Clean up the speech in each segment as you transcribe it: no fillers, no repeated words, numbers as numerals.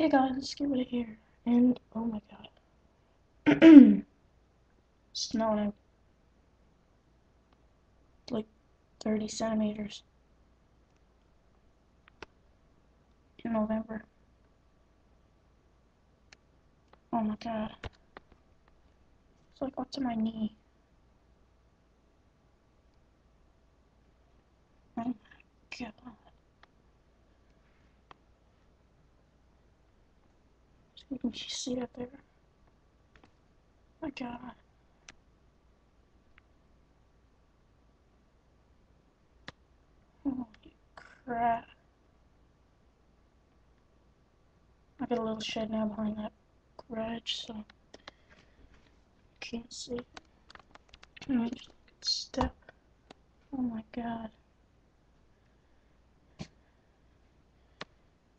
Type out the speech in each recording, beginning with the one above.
Hey guys, let's get rid of here. And oh my god. Snowing like 30 centimeters in November. Oh my god. It's like up to my knee. Oh my god. You can see it there. Oh my god. Holy crap. I got a little shed now behind that garage, so you can't see it. Let me just step. Oh my god.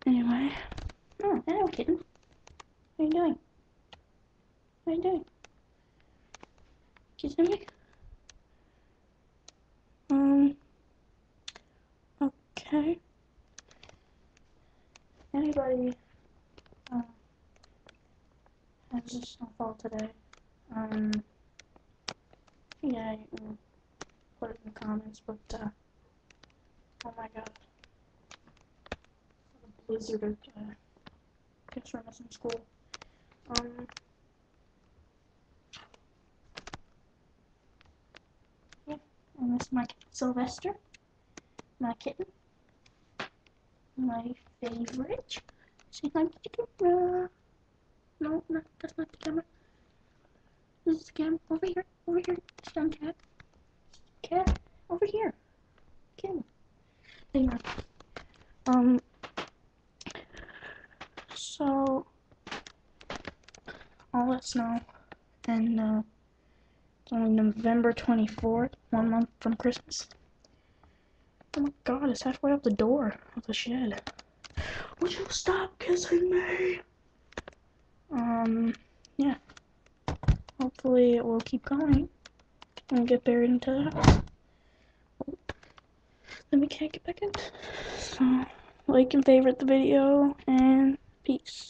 Anyway. Oh, hello kitten. How you doing? How you doing? Kissing me? Okay. Anybody has a snowfall today? Yeah, you can put it in the comments, but oh my god. What a blizzard of kids from us in school. Yeah, and this is my Sylvester, my kitten, my favorite. Say hi to the camera. No, that's not the camera. This is the camera. Over here, stand cat. Cat, over here. Camera. Anyway, so all that snow, and it's only November 24th, 1 month from Christmas. Oh my god, it's halfway up the door of the shed. Would you stop kissing me? Yeah. Hopefully it will keep going and get buried into the house. Then we can't get back in. So, like and favorite the video, and peace.